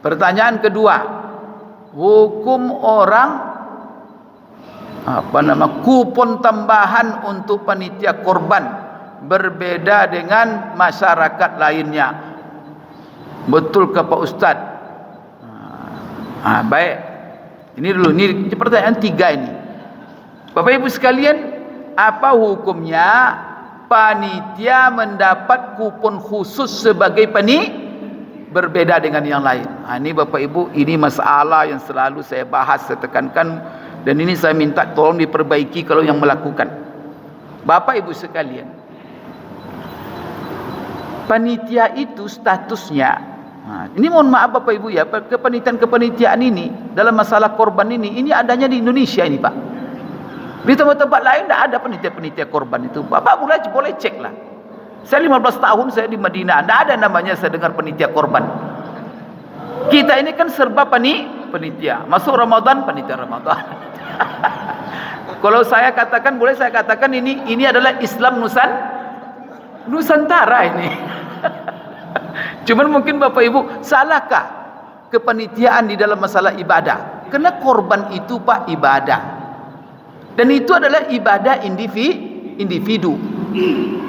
Pertanyaan kedua, hukum orang kupon tambahan untuk panitia korban berbeda dengan masyarakat lainnya. Betul ke Pak Ustaz? Baik. Ini dulu, ini pertanyaan 3 ini. Bapak Ibu sekalian, apa hukumnya panitia mendapat kupon khusus sebagai berbeda dengan yang lain? Ini Bapak Ibu, ini masalah yang selalu saya bahas, saya tekankan, dan ini saya minta tolong diperbaiki kalau yang melakukan. Bapak Ibu sekalian, panitia itu statusnya, ini mohon maaf Bapak Ibu ya, kepanitiaan ini dalam masalah korban ini adanya di Indonesia ini Pak. Di tempat-tempat lain tidak ada panitia korban itu. Bapak boleh cek lah. Saya 15 tahun saya di Madinah, tidak ada namanya saya dengar panitia korban. Kita ini kan serba panitia. Masuk Ramadan, panitia Ramadan. Kalau saya katakan, boleh saya katakan ini adalah Islam Nusantara ini. Cuman mungkin Bapak Ibu, salahkah kepanitiaan di dalam masalah ibadah? Karena korban itu Pak ibadah. Dan itu adalah ibadah individu.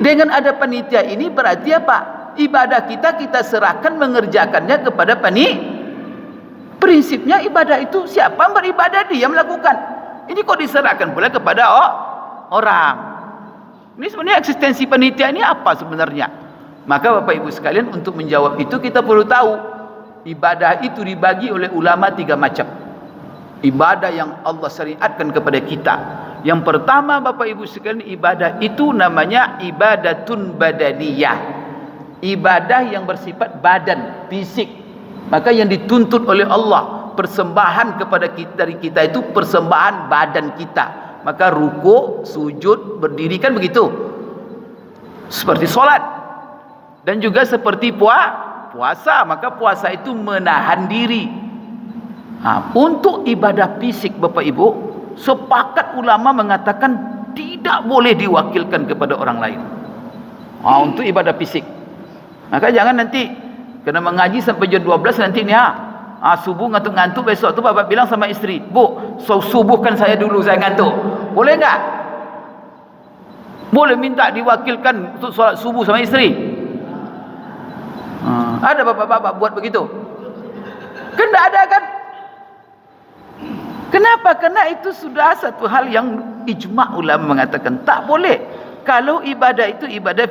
Dengan ada panitia ini berarti apa? Ibadah kita serahkan mengerjakannya kepada prinsipnya ibadah itu siapa beribadah dia melakukan. Ini kok diserahkan pula kepada orang. Ini sebenarnya eksistensi panitia ini apa sebenarnya? Maka Bapak Ibu sekalian, untuk menjawab itu kita perlu tahu ibadah itu dibagi oleh ulama 3 macam. Ibadah yang Allah syariatkan kepada kita. Yang pertama Bapak Ibu sekalian, ibadah itu namanya ibadatun badaniyah. Ibadah yang bersifat badan, fisik. Maka yang dituntut oleh Allah, persembahan kepada kita, dari kita itu persembahan badan kita. Maka ruku, sujud, berdiri kan begitu. Seperti solat. Dan juga seperti puasa. Maka puasa itu menahan diri. Untuk ibadah fisik Bapak Ibu, sepakat ulama mengatakan tidak boleh diwakilkan kepada orang lain. Untuk ibadah fisik. Maka jangan nanti kena mengaji sampai jam 12 nanti ni subuh ngantuk-ngantuk, besok tu bapak bilang sama isteri, "Bu, subuhkan saya dulu, saya ngantuk." Boleh enggak? Boleh minta diwakilkan untuk solat subuh sama isteri? Ada bapak-bapak buat begitu? Kan tidak ada kan? Kenapa? Karena itu sudah satu hal yang ijma' ulama mengatakan tak boleh. Kalau ibadah itu ibadah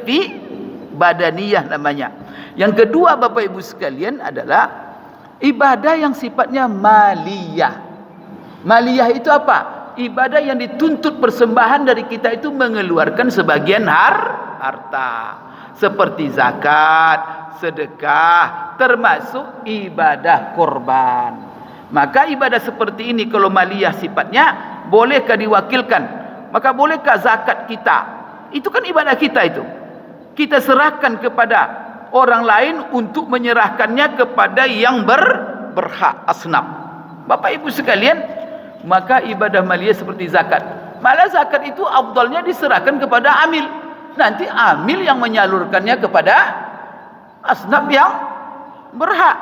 badaniyah namanya. Yang kedua Bapak Ibu sekalian adalah ibadah yang sifatnya maliyah. Maliyah itu apa? Ibadah yang dituntut persembahan dari kita itu mengeluarkan sebagian harta. Seperti zakat, sedekah, termasuk ibadah korban. Maka ibadah seperti ini kalau maliyah sifatnya, bolehkah diwakilkan? Maka bolehkah zakat kita? Itu kan ibadah kita itu. Kita serahkan kepada orang lain untuk menyerahkannya kepada yang berhak, asnaf. Bapak Ibu sekalian, maka ibadah maliyah seperti zakat. Malah zakat itu afdalnya diserahkan kepada amil. Nanti amil yang menyalurkannya kepada asnaf yang berhak.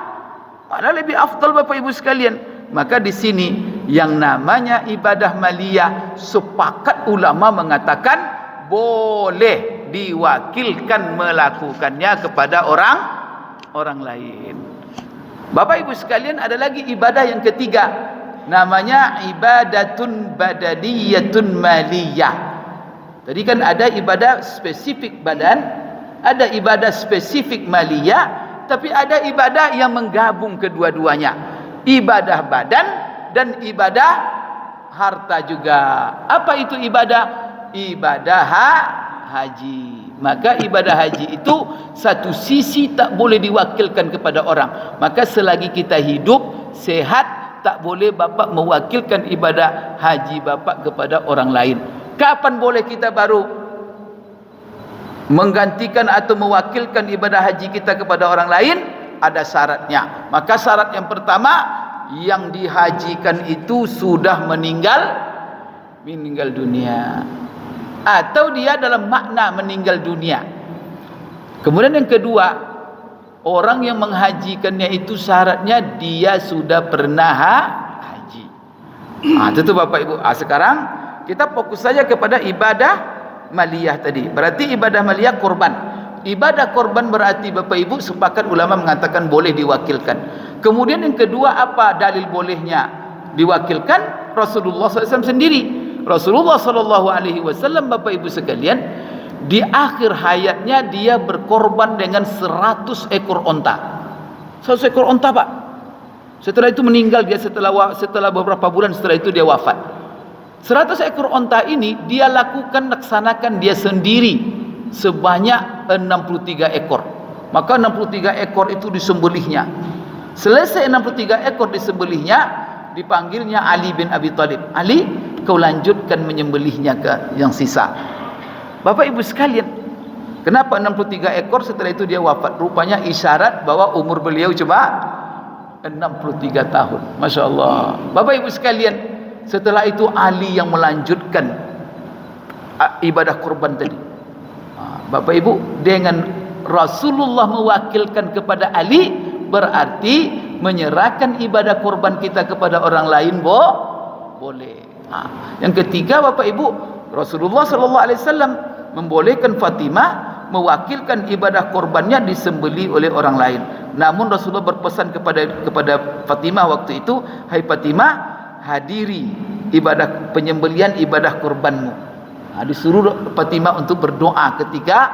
Malah lebih afdal Bapak Ibu sekalian. Maka di sini yang namanya ibadah maliyah, sepakat ulama mengatakan boleh diwakilkan melakukannya kepada orang lain. Bapak Ibu sekalian, ada lagi ibadah yang ketiga, namanya ibadatun badaniyatun maliyah. Tadi kan ada ibadah spesifik badan, ada ibadah spesifik maliyah, tapi ada ibadah yang menggabung kedua-duanya, ibadah badan dan ibadah harta juga. Apa itu ibadah? Ibadah haji. Maka ibadah haji itu satu sisi tak boleh diwakilkan kepada orang. Maka selagi kita hidup sehat, tak boleh bapak mewakilkan ibadah haji bapak kepada orang lain. Kapan boleh kita baru menggantikan atau mewakilkan ibadah haji kita kepada orang lain? Ada syaratnya. Maka syarat yang pertama, yang dihajikan itu sudah meninggal dunia, atau dia dalam makna meninggal dunia. Kemudian yang kedua, Orang yang menghajikannya itu syaratnya dia sudah pernah haji. Itu Bapak Ibu. Sekarang kita fokus saja kepada ibadah maliyah tadi. Berarti ibadah maliyah korban. Ibadah korban berarti Bapak Ibu sepakat ulama mengatakan boleh diwakilkan. Kemudian yang kedua, apa dalil bolehnya diwakilkan? Rasulullah SAW sendiri. Rasulullah SAW Bapak Ibu sekalian, di akhir hayatnya dia berkorban dengan 100 ekor onta. 100 ekor onta Pak. Setelah itu meninggal dia setelah beberapa bulan setelah itu dia wafat. 100 ekor onta ini dia laksanakan dia sendiri sebanyak 63 ekor. Maka 63 ekor itu disembelihnya. Selesai 63 ekor disembelihnya, dipanggilnya Ali bin Abi Thalib. Ali, kau lanjutkan menyembelihnya ke yang sisa. Bapak Ibu sekalian, kenapa 63 ekor setelah itu dia wafat? Rupanya isyarat bahwa umur beliau cuma 63 tahun. Masya Allah. Bapak Ibu sekalian, setelah itu Ali yang melanjutkan ibadah kurban tadi. Bapak Ibu, dengan Rasulullah mewakilkan kepada Ali, berarti menyerahkan ibadah kurban kita kepada orang lain boleh. Yang ketiga Bapak Ibu, Rasulullah SAW membolehkan Fatimah mewakilkan ibadah korbannya disembeli oleh orang lain. Namun Rasulullah berpesan kepada Fatimah waktu itu, hai Fatimah, hadiri ibadah penyembelian ibadah korbanmu. Disuruh Fatimah untuk berdoa ketika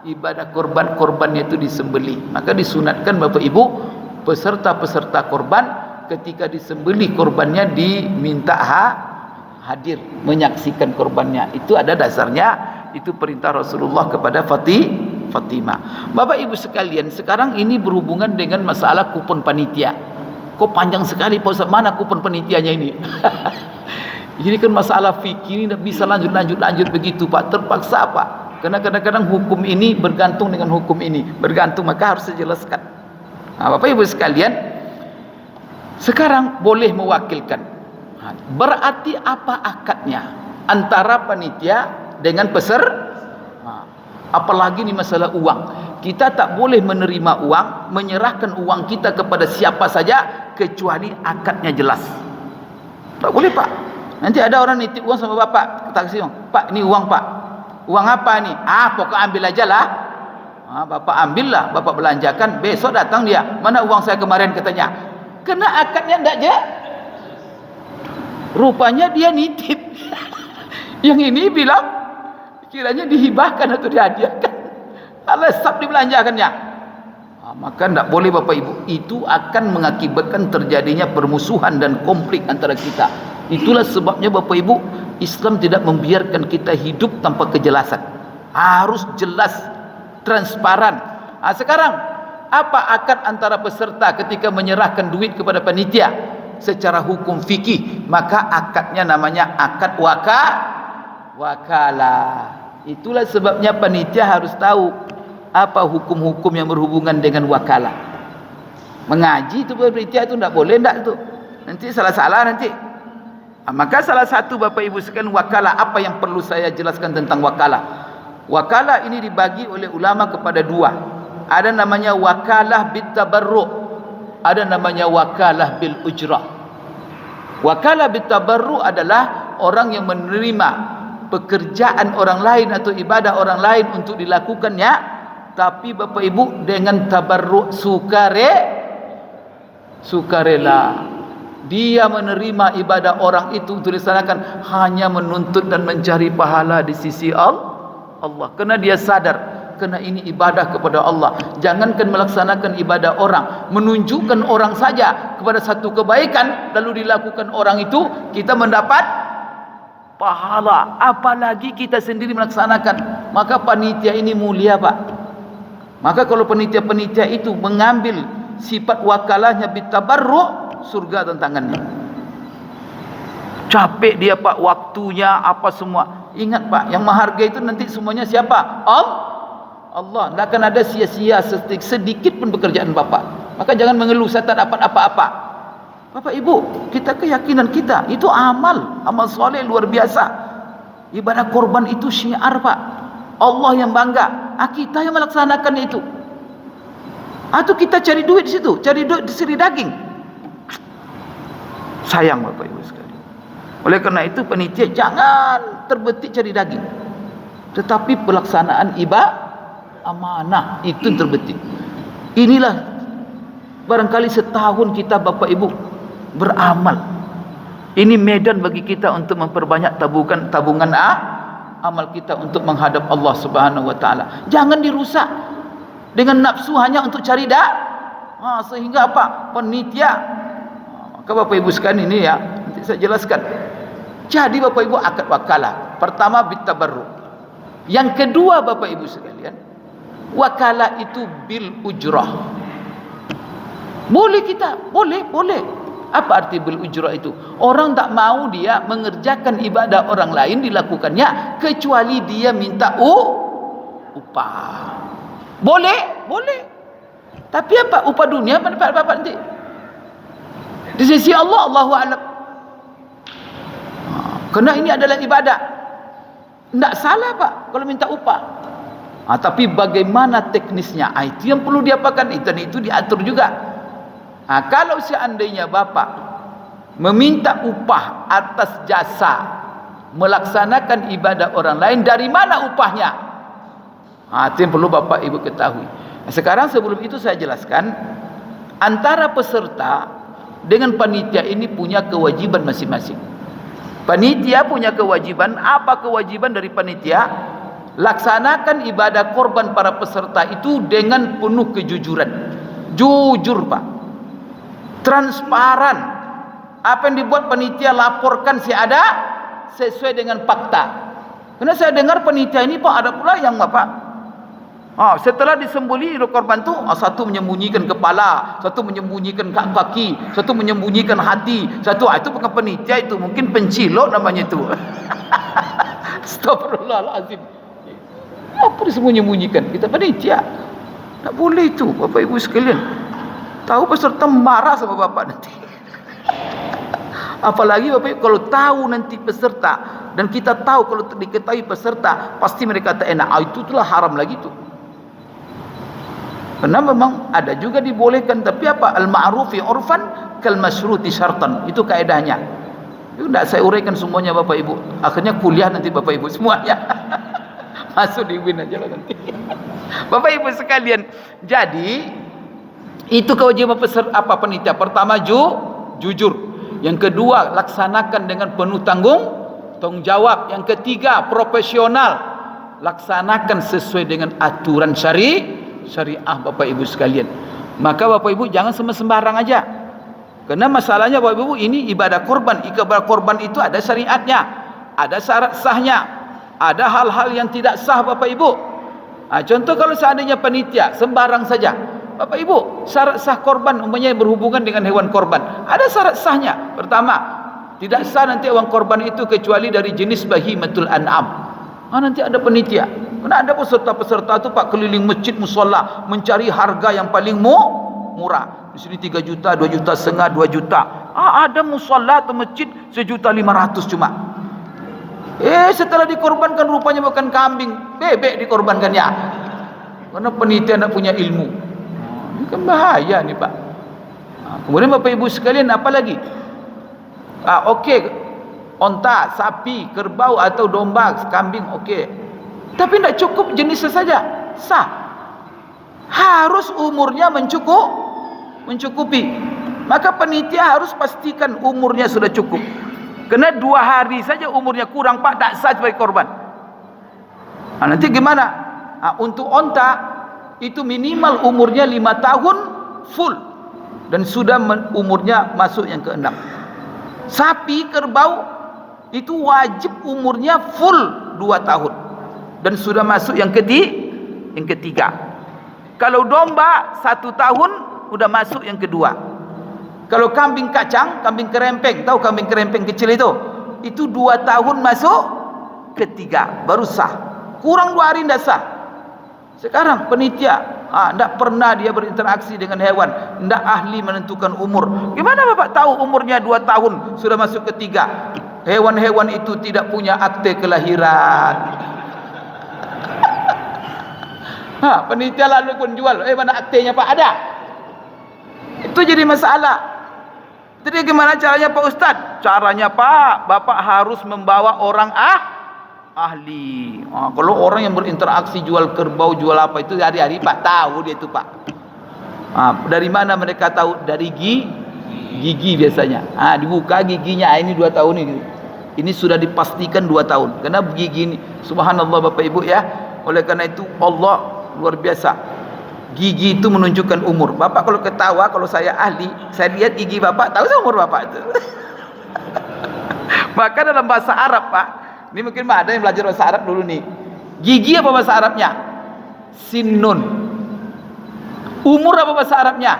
ibadah korbannya itu disembeli. Maka disunatkan Bapak Ibu, peserta-peserta korban ketika disembeli korbannya diminta hadir menyaksikan korbannya. Itu ada dasarnya. Itu perintah Rasulullah kepada Fatimah. Bapak Ibu sekalian, sekarang ini berhubungan dengan masalah kupon panitia. Kok panjang sekali Pak Ustaz, mana kupon panitianya ini? Ini kan masalah fikih, tidak bisa lanjut begitu Pak. Terpaksa Pak. Karena kadang-kadang hukum ini bergantung dengan hukum ini. Bergantung, maka harus dijelaskan. Bapak Ibu sekalian, sekarang boleh mewakilkan. Berarti apa akadnya antara panitia dengan apalagi ini masalah uang. Kita tak boleh menerima uang, menyerahkan uang kita kepada siapa saja kecuali akadnya jelas. Tak boleh Pak. Nanti ada orang nitip uang sama Bapak, kita kasih uang. Pak, ini uang Pak. Uang apa ni? Pokok ambil aja lah. Bapak ambillah, Bapak belanjakan. Besok datang dia, mana uang saya kemarin katanya. Kena akadnya enggak je. Rupanya dia nitip. Yang ini bilang kiranya dihibahkan atau dihadiahkan. Alasap dibelanjakannya. Maka tidak boleh Bapak Ibu. Itu akan mengakibatkan terjadinya permusuhan dan konflik antara kita. Itulah sebabnya Bapak Ibu, Islam tidak membiarkan kita hidup tanpa kejelasan. Harus jelas, transparan. Sekarang apa akad antara peserta ketika menyerahkan duit kepada panitia? Secara hukum fikih, maka akadnya namanya akad wakalah. Itulah sebabnya panitia harus tahu apa hukum-hukum yang berhubungan dengan wakalah. Mengaji itu panitia itu tidak boleh, tidak itu. Nanti salah-salah nanti. Maka salah satu Bapak Ibu sekalian wakalah, apa yang perlu saya jelaskan tentang wakalah? Wakalah ini dibagi oleh ulama kepada dua. Ada namanya wakalah bit tabarru', ada namanya wakalah bil ujrah. Wakalah bit tabarru' adalah orang yang menerima pekerjaan orang lain atau ibadah orang lain untuk dilakukannya, tapi Bapak Ibu dengan tabarru' sukarela. Dia menerima ibadah orang itu untuk disanakan hanya menuntut dan mencari pahala di sisi Allah. Karena dia sadar, karena ini ibadah kepada Allah. Jangankan melaksanakan ibadah orang, menunjukkan orang saja kepada satu kebaikan lalu dilakukan orang itu, kita mendapat pahala. Apalagi kita sendiri melaksanakan. Maka panitia ini mulia Pak. Maka kalau panitia-panitia itu mengambil sifat wakalahnya bitabarru', surga tantangannya. Capek dia Pak, waktunya apa semua. Ingat Pak, yang menghargai itu nanti semuanya siapa? Allah. Tidak akan ada sia-sia sedikit pun pekerjaan Bapak. Maka jangan mengeluh saya tak dapat apa-apa. Bapak Ibu, kita keyakinan kita itu amal soleh luar biasa. Ibadah korban itu syiar Pak. Allah yang bangga, kita yang melaksanakan itu. Atau kita cari duit di situ, cari duit di siri daging. Sayang Bapak Ibu sekalian. Oleh karena itu panitia jangan terbetik cari daging, tetapi pelaksanaan amanah itu yang terbetik. Inilah barangkali setahun kita Bapak Ibu beramal. Ini medan bagi kita untuk memperbanyak tabungan amal kita untuk menghadap Allah Subhanahu wa taala. Jangan dirusak dengan nafsu hanya untuk cari sehingga apa? Panitia. Maka Bapak Ibu sekalian ini ya, nanti saya jelaskan. Jadi Bapak Ibu akad wakalah. Pertama bitabarruk. Yang kedua Bapak Ibu sekalian, wakalah itu bil ujrah. Boleh kita, boleh. Apa arti bil ujrah itu? Orang tak mau dia mengerjakan ibadah orang lain dilakukannya kecuali dia minta upah. Boleh. Tapi apa upah dunia mana dapat nanti? Di sisi Allah, Allahu a'lam. Kerana ini adalah ibadah. Tak salah Pak kalau minta upah. Tapi bagaimana teknisnya? Itu yang perlu diapakan. Itu diatur juga. Kalau seandainya Bapak meminta upah atas jasa melaksanakan ibadah orang lain, dari mana upahnya? Itu yang perlu Bapak Ibu ketahui. Sekarang sebelum itu saya jelaskan, antara peserta dengan panitia ini punya kewajiban masing-masing. Panitia punya kewajiban. Apa kewajiban dari panitia? Laksanakan ibadah korban para peserta itu dengan penuh kejujuran. Jujur Pak, transparan. Apa yang dibuat panitia laporkan ada sesuai dengan fakta. Karena saya dengar panitia ini Pak ada pula yang apa? Setelah disembelih korban tu, satu menyembunyikan kepala, satu menyembunyikan kaki, satu menyembunyikan hati, satu itu bukan panitia, itu mungkin pencilok namanya itu. Astagfirullahalazim. Apa disembunyi-sembunyikan? Kita panitia. Tak boleh itu Bapak Ibu sekalian. Tahu peserta marah sama Bapak nanti. Apalagi Bapak Ibu kalau tahu nanti peserta, dan kita tahu kalau diketahui peserta pasti mereka tak enak. Itu itulah haram lagi tu. Karena memang ada juga dibolehkan, tapi apa? Al-ma'rufi urfan kal masyruti syartan. Itu kaedahnya. Itu tidak saya uraikan semuanya Bapak Ibu. Akhirnya kuliah nanti Bapak Ibu semuanya. Masuk di win aja lah nanti. Bapak Ibu sekalian, jadi itu kewajiban peserta panitia. Pertama jujur. Yang kedua laksanakan dengan penuh tanggung jawab. Yang ketiga profesional. Laksanakan sesuai dengan aturan syariah Bapak Ibu sekalian. Maka Bapak Ibu jangan sembarang aja. Karena masalahnya Bapak Ibu ini ibadah korban. Ibadah korban itu ada syariatnya, ada syarat sahnya, ada hal-hal yang tidak sah Bapak Ibu. Contoh kalau seandainya panitia sembarang saja, Bapak Ibu, syarat sah korban umpamanya berhubungan dengan hewan korban, ada syarat sahnya. Pertama, tidak sah nanti hewan korban itu kecuali dari jenis bahimatul an'am. Nanti ada panitia. Karena ada peserta-peserta tu Pak keliling masjid musalla mencari harga yang paling murah. Di sini 3 juta, 2 juta setengah, 2 juta. Ada musalla atau masjid 1.500.000 cuma. Setelah dikorbankan rupanya bukan kambing, bebek dikorbankannya. Karena panitia tidak punya ilmu. Ini kan bahaya nih Pak. Kemudian Bapak Ibu sekalian apa lagi? Okey. Onta, sapi, kerbau atau domba, kambing okey. Tapi tidak cukup jenisnya saja sah. Harus umurnya mencukupi. Maka panitia harus pastikan umurnya sudah cukup. Kena 2 hari saja umurnya kurang Pak, tak sah sebagai korban. Nanti gimana? Untuk onta itu minimal umurnya 5 tahun full dan sudah umurnya masuk yang ke-6. Sapi, kerbau itu wajib umurnya full 2 tahun dan sudah masuk yang ketiga. Kalau domba 1 tahun sudah masuk yang kedua. Kalau kambing kacang, kambing kerempeng, tahu kambing kerempeng kecil itu 2 tahun masuk ketiga baru sah. Kurang 2 hari tidak sah. Sekarang penitia tidak pernah dia berinteraksi dengan hewan, tidak ahli menentukan umur. Gimana Bapak tahu umurnya 2 tahun sudah masuk ketiga? Hewan-hewan itu tidak punya akte kelahiran. Panitia lalu pun jual. Mana aktenya Pak? Ada. Itu jadi masalah. Jadi gimana caranya Pak Ustaz? Caranya Pak, Bapak harus membawa orang ahli. Kalau orang yang berinteraksi jual kerbau, jual apa itu hari-hari Pak tahu dia itu Pak. Dari mana mereka tahu? Dari gigi biasanya. Dibuka giginya, ini 2 tahun ini. Ini sudah dipastikan 2 tahun. Karena gigi ini, subhanallah Bapak Ibu ya. Oleh karena itu Allah luar biasa. Gigi itu menunjukkan umur. Bapak kalau ketawa, kalau saya ahli, saya lihat gigi Bapak, tahu saya umur Bapak itu. Maka dalam bahasa Arab Pak, ini mungkin ada yang belajar bahasa Arab dulu nih. Gigi apa bahasa Arabnya? Sinnun. Umur apa bahasa Arabnya?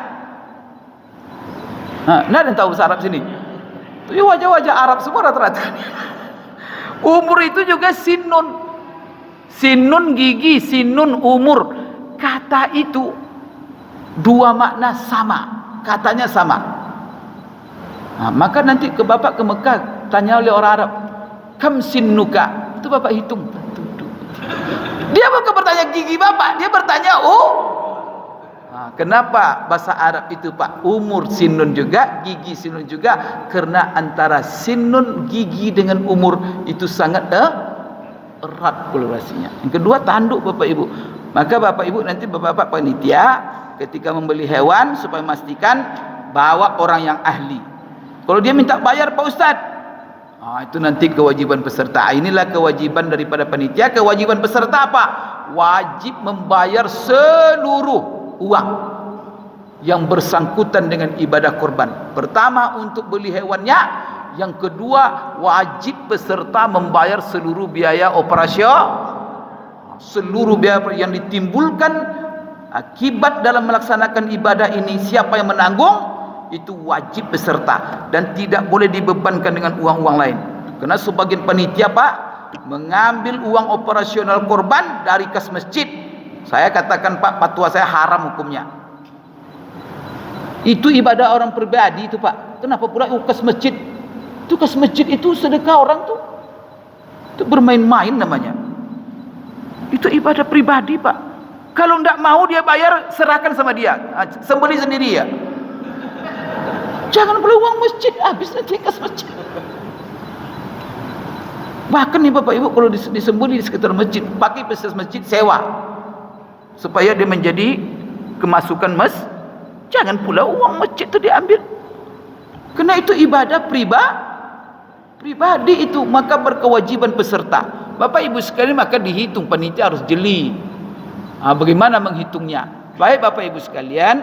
Nah, ada yang tahu bahasa Arab sini? Itu wajah-wajah Arab semua rata-rata. Umur itu juga sinnun. Sinnun gigi, sinnun umur. Kata itu 2 makna sama. Katanya sama. Maka nanti ke Bapak ke Mekah, tanya oleh orang Arab, kam sinnuka? Itu Bapak hitung. Dia bukan bertanya gigi Bapak, dia bertanya kenapa bahasa Arab itu Pak umur sinnun juga, gigi sinnun juga? Karena antara sinnun gigi dengan umur itu sangat erat korelasinya. Yang kedua tanduk Bapak Ibu. Maka Bapak Ibu nanti Bapak panitia ketika membeli hewan supaya memastikan bawa orang yang ahli. Kalau dia minta bayar Pak Ustaz, itu nanti kewajiban peserta. Inilah kewajiban daripada panitia. Kewajiban peserta apa? Wajib membayar seluruh uang yang bersangkutan dengan ibadah korban. Pertama untuk beli hewannya, yang kedua wajib peserta membayar seluruh biaya operasi, seluruh biaya yang ditimbulkan akibat dalam melaksanakan ibadah ini. Siapa yang menanggung? Itu wajib peserta dan tidak boleh dibebankan dengan uang-uang lain. Karena sebagian panitia Pak mengambil uang operasional korban dari kas masjid. Saya katakan Pak, fatwa saya haram hukumnya. Itu ibadah orang pribadi itu Pak. Kenapa pula kas masjid? Itu kas masjid itu sedekah orang tuh. Itu bermain-main namanya. Itu ibadah pribadi Pak. Kalau tidak mau dia bayar, serahkan sama dia. Sembeli sendiri ya. Jangan beli uang masjid, habis nanti kas masjid. Bahkan nih Bapak Ibu kalau disembeli di sekitar masjid, pakai peses masjid sewa supaya dia menjadi kemasukan jangan pula uang masjid itu diambil. Karena itu ibadah pribadi itu, maka berkewajiban peserta. Bapak Ibu sekalian, maka dihitung, panitia harus jeli. Bagaimana menghitungnya? Baik Bapak Ibu sekalian,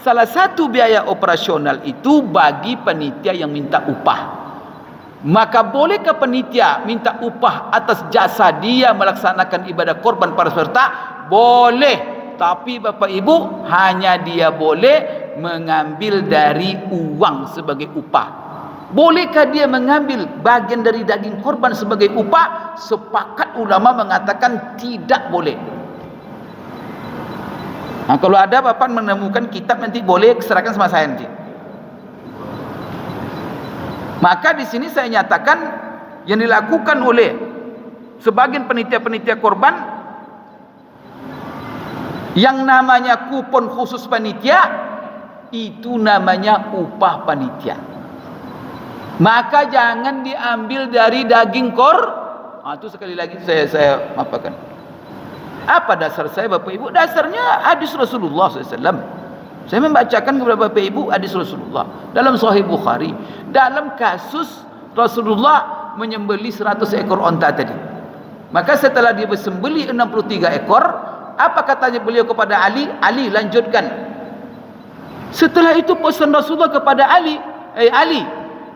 salah satu biaya operasional itu bagi panitia yang minta upah. Maka bolehkah panitia minta upah atas jasa dia melaksanakan ibadah korban para peserta? Boleh. Tapi Bapak Ibu, hanya dia boleh mengambil dari uang sebagai upah. Bolehkah dia mengambil bagian dari daging korban sebagai upah? Sepakat ulama mengatakan tidak boleh. Kalau ada Bapak menemukan kitab nanti boleh serahkan sama saya nanti. Maka di sini saya nyatakan yang dilakukan oleh sebagian panitia-panitia korban yang namanya kupon khusus panitia, itu namanya upah panitia. Maka jangan diambil dari daging itu sekali lagi saya maafkan. Apa dasar saya Bapak Ibu? Dasarnya hadis Rasulullah SAW. Saya membacakan kepada Bapak Ibu hadis Rasulullah dalam Sahih Bukhari, dalam kasus Rasulullah menyembelih 100 ekor onta tadi. Maka setelah dia bersembelih 63 ekor, apa katanya beliau kepada Ali? Ali, lanjutkan. Setelah itu pesan Rasulullah kepada Ali, Ali,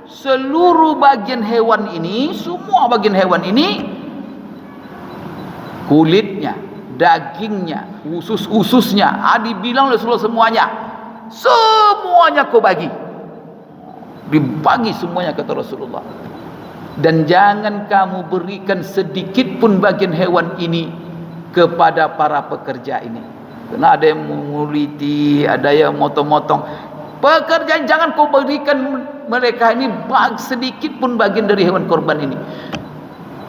seluruh bagian hewan ini, semua bagian hewan ini, kulitnya, dagingnya, usus-ususnya, dibilang Rasulullah semuanya kau bagi. Dibagi semuanya kata Rasulullah. Dan jangan kamu berikan sedikit pun bagian hewan ini kepada para pekerja ini. Karena ada yang menguliti, ada yang motong-motong. Pekerjaan jangan kau berikan mereka ini sedikit pun bagian dari hewan korban ini.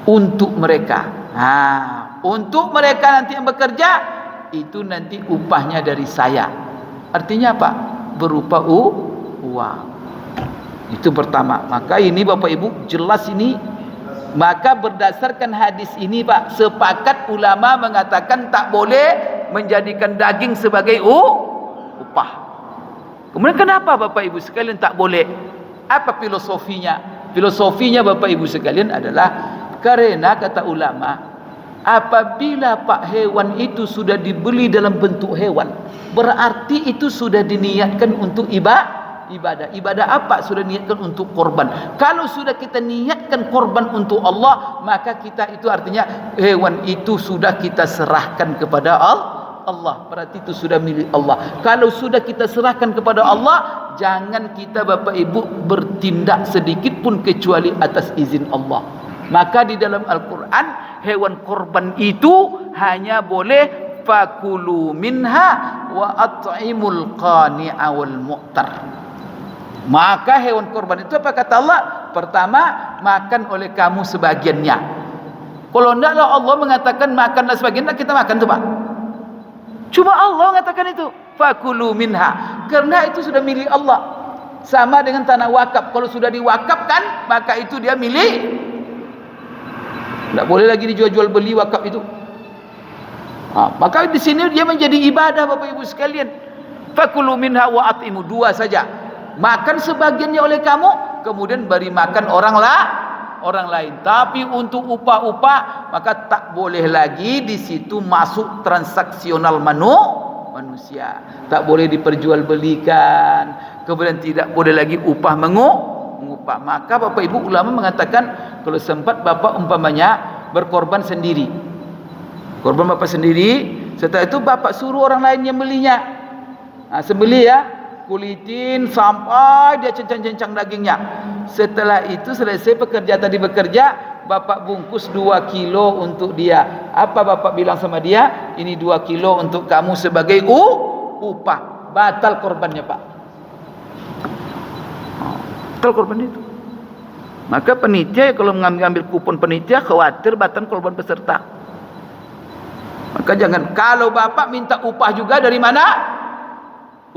Untuk mereka. Untuk mereka nanti yang bekerja, itu nanti upahnya dari saya. Artinya apa? Berupa uang. Itu pertama. Maka ini Bapak Ibu jelas ini. Maka berdasarkan hadis ini Pak, sepakat ulama mengatakan tak boleh menjadikan daging sebagai upah. Kemudian kenapa Bapak Ibu sekalian tak boleh? Apa filosofinya? Filosofinya Bapak Ibu sekalian adalah karena kata ulama, apabila Pak hewan itu sudah dibeli dalam bentuk hewan, berarti itu sudah diniatkan untuk ibadah. Ibadah apa? Sudah niatkan untuk korban. Kalau sudah kita niatkan korban untuk Allah, maka kita itu artinya hewan itu sudah kita serahkan kepada Allah. Berarti itu sudah milik Allah. Kalau sudah kita serahkan kepada Allah, jangan kita Bapak Ibu bertindak sedikit pun kecuali atas izin Allah. Maka di dalam Al-Quran, hewan korban itu hanya boleh fakulu minha wa at'imul qani'a wal mu'tar. Maka hewan korban itu apa kata Allah? Pertama, makan oleh kamu sebagiannya. Kalau tidaklah Allah mengatakan makanlah sebagiannya, kita makan tuh Pak. Cuma Allah mengatakan itu fakulu minha, karena itu sudah milik Allah. Sama dengan tanah wakaf, kalau sudah diwakafkan maka itu dia milik. Tidak boleh lagi dijual-jual beli wakaf itu. Maka di sini dia menjadi ibadah Bapak Ibu sekalian. Fakulu minha wa at'imu, dua saja. Makan sebagiannya oleh kamu, kemudian beri makan orang lain. Tapi untuk upah-upah, maka tak boleh lagi di situ masuk transaksional manusia. Tak boleh diperjualbelikan. Kemudian tidak boleh lagi upah mengupah. Maka Bapak Ibu ulama mengatakan, kalau sempat Bapak umpamanya berkorban sendiri. Korban Bapak sendiri, setelah itu Bapak suruh orang lain yang belinya. Sembelih ya, kulitin sampai dia cencang-cencang dagingnya. Setelah itu selesai bekerja, Bapak bungkus 2 kilo untuk dia. Apa Bapak bilang sama dia? Ini 2 kilo untuk kamu sebagai upah. Batal korbannya Pak. Batal korban itu. Maka panitia kalau mengambil kupon panitia khawatir batal korban peserta. Maka jangan. Kalau Bapak minta upah juga dari mana?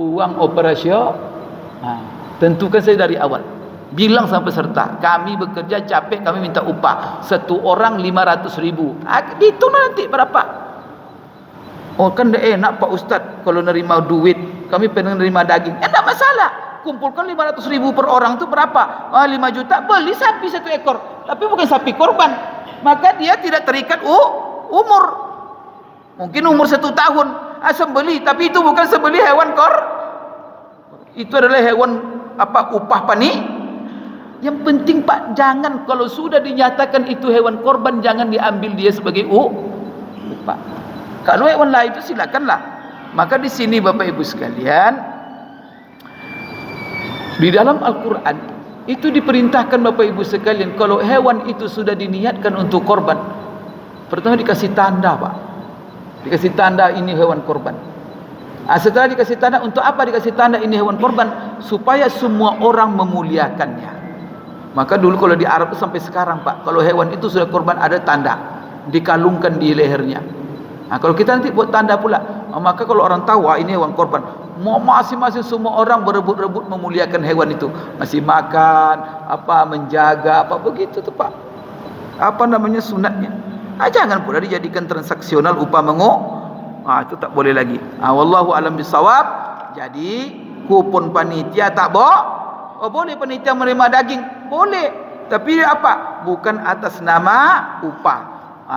Uang operasional. Tentukan saya dari awal. Bilang sama peserta, kami bekerja capek, kami minta upah. Satu orang 500.000. Dihitung nanti berapa. Oh kan enak Pak Ustadz, kalau nerima duit, kami pengen nerima daging. Tidak masalah. Kumpulkan 500.000 per orang itu berapa? 5 juta, beli sapi 1 ekor. Tapi bukan sapi korban. Maka dia tidak terikat umur. Mungkin umur 1 tahun. Sembeli, tapi itu bukan sembeli hewan itu adalah hewan upah pani. Yang penting Pak, jangan kalau sudah dinyatakan itu hewan korban, jangan diambil dia sebagai upah. Kalau hewan lain itu silakanlah. Maka di sini Bapak Ibu sekalian, di dalam Al-Quran itu diperintahkan Bapak Ibu sekalian, kalau hewan itu sudah diniatkan untuk korban, pertama dikasih tanda Pak. Dikasih tanda ini hewan korban. Setelah dikasih tanda, untuk apa dikasih tanda ini hewan korban? Supaya semua orang memuliakannya. Maka dulu kalau di Arab sampai sekarang Pak, kalau hewan itu sudah korban ada tanda, dikalungkan di lehernya. Kalau kita nanti buat tanda pula, maka kalau orang tahu ini hewan korban, masing-masing semua orang berebut-rebut memuliakan hewan itu. Masih makan, menjaga, begitu tuh Pak. Sunatnya. Jangan pula dijadikan transaksional upah itu tak boleh lagi. Wallahu alam bisawab. Jadi kupon panitia tak boleh panitia menerima daging, boleh. Tapi bukan atas nama upah.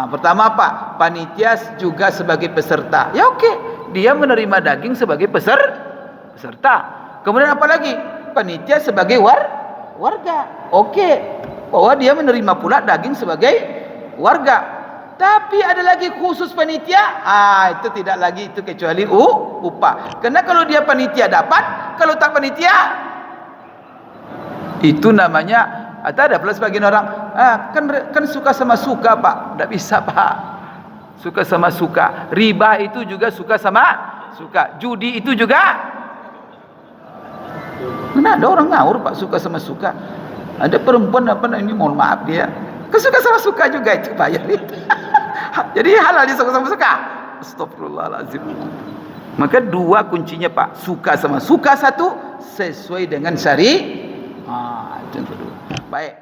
Pertama panitia juga sebagai peserta. Ya oke, dia menerima daging sebagai peserta. Kemudian apa lagi? Panitia sebagai warga. Oke, bahwa dia menerima pula daging sebagai warga. Tapi ada lagi khusus panitia, itu tidak lagi, itu kecuali upah. Karena kalau dia panitia dapat, kalau tak panitia, itu namanya, ada pula sebagian orang, kan suka sama suka Pak. Tidak bisa Pak, suka sama suka. Riba itu juga suka sama suka. Judi itu juga. Mana ada orang ngawur Pak, suka sama suka. Ada perempuan ini mohon maaf dia, kesuka sama suka juga itu bayar itu. Jadi halal dia suka sama suka. Astagfirullahalazim. Maka dua kuncinya Pak, suka sama suka satu sesuai dengan syari. Itu yang kedua. Baik.